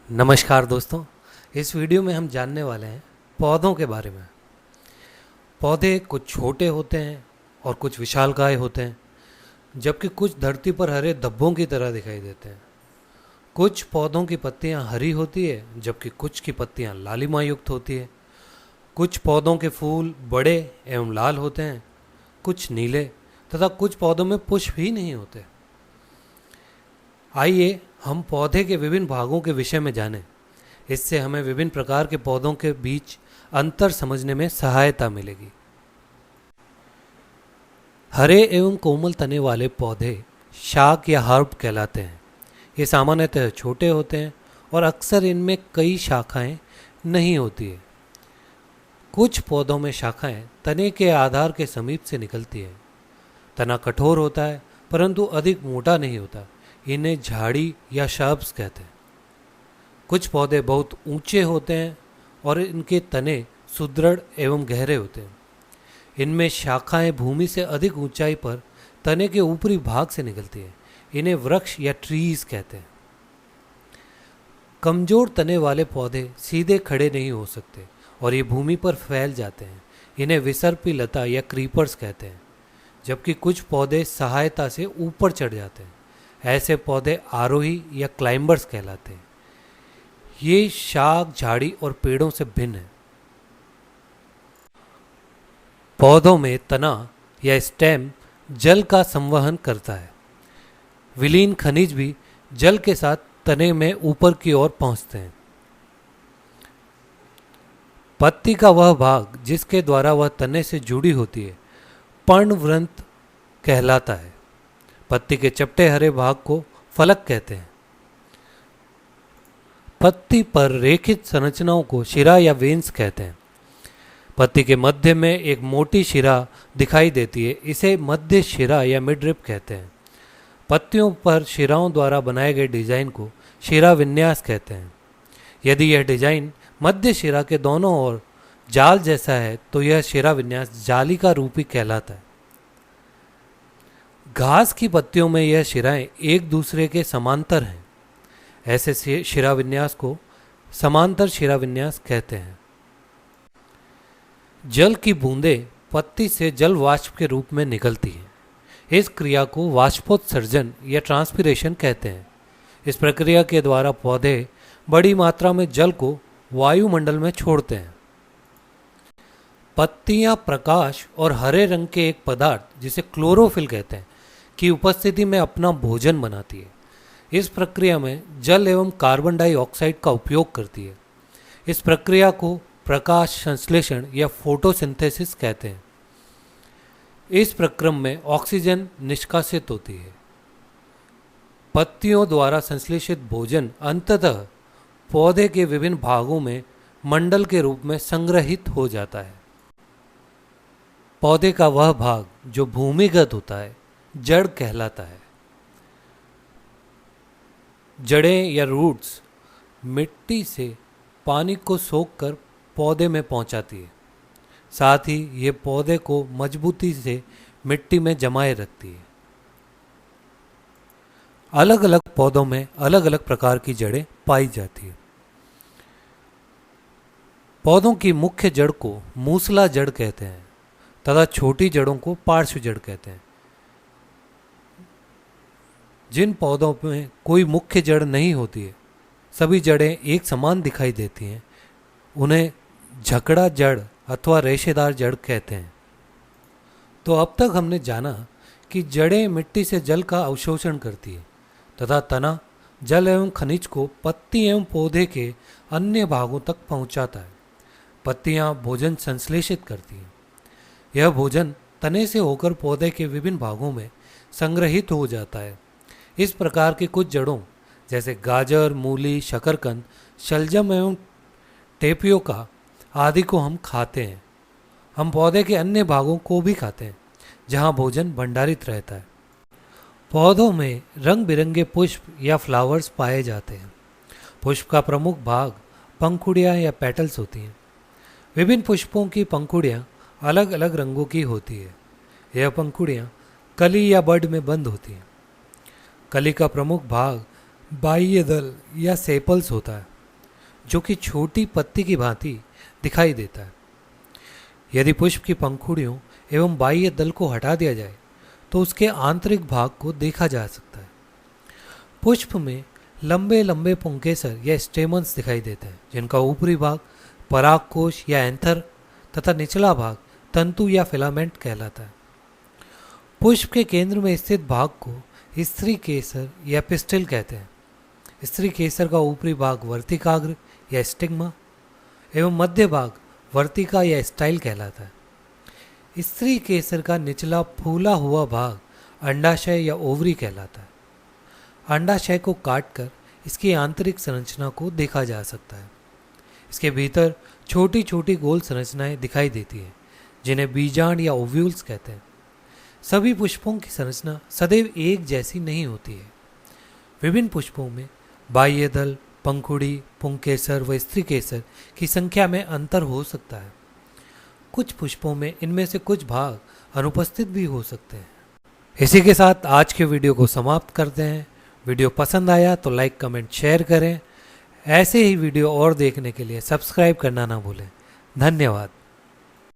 नमस्कार दोस्तों। इस वीडियो में हम जानने वाले हैं पौधों के बारे में। पौधे कुछ छोटे होते हैं और कुछ विशालकाय होते हैं, जबकि कुछ धरती पर हरे धब्बों की तरह दिखाई देते हैं। कुछ पौधों की पत्तियां हरी होती है, जबकि कुछ की पत्तियां लालिमा युक्त होती है। कुछ पौधों के फूल बड़े एवं लाल होते हैं, कुछ नीले, तथा कुछ पौधों में पुष्प ही नहीं होते। आइए हम पौधे के विभिन्न भागों के विषय में जानें। इससे हमें विभिन्न प्रकार के पौधों के बीच अंतर समझने में सहायता मिलेगी। हरे एवं कोमल तने वाले पौधे शाक या हर्ब कहलाते हैं। ये सामान्यतः छोटे होते हैं और अक्सर इनमें कई शाखाएं नहीं होती है। कुछ पौधों में शाखाएं तने के आधार के समीप से निकलती है। तना कठोर होता है, परंतु अधिक मोटा नहीं होता। इन्हें झाड़ी या शर्ब्स कहते हैं। कुछ पौधे बहुत ऊंचे होते हैं और इनके तने सुदृढ़ एवं गहरे होते हैं। इनमें शाखाएं भूमि से अधिक ऊंचाई पर तने के ऊपरी भाग से निकलती है। इन्हें वृक्ष या ट्रीज कहते हैं। कमजोर तने वाले पौधे सीधे खड़े नहीं हो सकते और ये भूमि पर फैल जाते हैं। इन्हें विसर्पी लता या क्रीपर्स कहते हैं। जबकि कुछ पौधे सहायता से ऊपर चढ़ जाते हैं। ऐसे पौधे आरोही या क्लाइंबर्स कहलाते हैं। ये शाख, झाड़ी और पेड़ों से भिन्न है। पौधों में तना या स्टेम जल का संवहन करता है। विलीन खनिज भी जल के साथ तने में ऊपर की ओर पहुंचते हैं। पत्ती का वह भाग जिसके द्वारा वह तने से जुड़ी होती है पर्णवृंत कहलाता है। पत्ती के चपटे हरे भाग को फलक कहते हैं। पत्ती पर रेखित संरचनाओं को शिरा या वेन्स कहते हैं। पत्ती के मध्य में एक मोटी शिरा दिखाई देती है। इसे मध्य शिरा या मिडरिप कहते हैं। पत्तियों पर शिराओं द्वारा बनाए गए डिजाइन को शिरा विन्यास कहते हैं। यदि यह डिजाइन मध्य शिरा के दोनों ओर जाल जैसा है तो यह शिरा विन्यास जालिका रूपी कहलाता है। घास की पत्तियों में यह शिराएं एक दूसरे के समांतर हैं। ऐसे शिरा विन्यास को समांतर शिरा विन्यास कहते हैं। जल की बूंदें पत्ती से जल वाष्प के रूप में निकलती हैं। इस क्रिया को वाष्पोत्सर्जन या ट्रांसपिरेशन कहते हैं। इस प्रक्रिया के द्वारा पौधे बड़ी मात्रा में जल को वायुमंडल में छोड़ते हैं। पत्तियां प्रकाश और हरे रंग के एक पदार्थ जिसे क्लोरोफिल कहते हैं की उपस्थिति में अपना भोजन बनाती है। इस प्रक्रिया में जल एवं कार्बन डाइऑक्साइड का उपयोग करती है। इस प्रक्रिया को प्रकाश संश्लेषण या फोटोसिंथेसिस कहते हैं। इस प्रक्रम में ऑक्सीजन निष्कासित होती है। पत्तियों द्वारा संश्लेषित भोजन अंततः पौधे के विभिन्न भागों में मंडल के रूप में संग्रहित हो जाता है। पौधे का वह भाग जो भूमिगत होता है जड़ कहलाता है। जड़ें या रूट्स मिट्टी से पानी को सोखकर पौधे में पहुंचाती है। साथ ही ये पौधे को मजबूती से मिट्टी में जमाए रखती है। अलग अलग पौधों में अलग अलग प्रकार की जड़ें पाई जाती है। पौधों की मुख्य जड़ को मूसला जड़ कहते हैं तथा छोटी जड़ों को पार्श्व जड़ कहते हैं। जिन पौधों में कोई मुख्य जड़ नहीं होती है, सभी जड़ें एक समान दिखाई देती हैं, उन्हें झकड़ा जड़ अथवा रेशेदार जड़ कहते हैं। तो अब तक हमने जाना कि जड़ें मिट्टी से जल का अवशोषण करती है तथा तना जल एवं खनिज को पत्ती एवं पौधे के अन्य भागों तक पहुंचाता है। पत्तियां भोजन संश्लेषित करती हैं। यह भोजन तने से होकर पौधे के विभिन्न भागों में संग्रहित हो जाता है। इस प्रकार की कुछ जड़ों जैसे गाजर, मूली, शकरकंद, शलजम एवं टेपियोका आदि को हम खाते हैं। हम पौधे के अन्य भागों को भी खाते हैं जहां भोजन भंडारित रहता है। पौधों में रंग बिरंगे पुष्प या फ्लावर्स पाए जाते हैं। पुष्प का प्रमुख भाग पंखुड़ियाँ या पेटल्स होती हैं। विभिन्न पुष्पों की पंखुड़ियाँ अलग अलग रंगों की होती है। यह पंखुड़ियाँ कली या बड में बंद होती हैं। कली का प्रमुख भाग बाह्य दल या सेपल्स होता है। जो कि छोटी पत्ती की भांति दिखाई देता है। यदि पुष्प की पंखुड़ियों एवं बाह्य दल को हटा दिया जाए तो उसके आंतरिक भाग को देखा जा सकता है। पुष्प में लंबे लंबे पुंकेसर या स्टेमन्स दिखाई देते हैं, जिनका ऊपरी भाग परागकोश या एंथर तथा निचला भाग तंतु या फिलामेंट कहलाता है। पुष्प के केंद्र में स्थित भाग को स्त्री केसर या पिस्टिल कहते हैं। स्त्री केसर का ऊपरी भाग वर्तिकाग्र या स्टिग्मा एवं मध्य भाग वर्तिका या स्टाइल कहलाता है। स्त्री केसर का निचला फूला हुआ भाग अंडाशय या ओवरी कहलाता है। अंडाशय को काटकर इसकी आंतरिक संरचना को देखा जा सकता है। इसके भीतर छोटी छोटी गोल संरचनाएं दिखाई देती हैं, जिन्हें बीजांड या ओव्यूल्स कहते हैं। सभी पुष्पों की संरचना सदैव एक जैसी नहीं होती है। विभिन्न पुष्पों में बाह्य दल, पंखुड़ी, पुंकेसर व स्त्री केसर की संख्या में अंतर हो सकता है। कुछ पुष्पों में इनमें से कुछ भाग अनुपस्थित भी हो सकते हैं। इसी के साथ आज के वीडियो को समाप्त करते हैं। वीडियो पसंद आया तो लाइक, कमेंट, शेयर करें। ऐसे ही वीडियो और देखने के लिए सब्सक्राइब करना ना भूलें। धन्यवाद।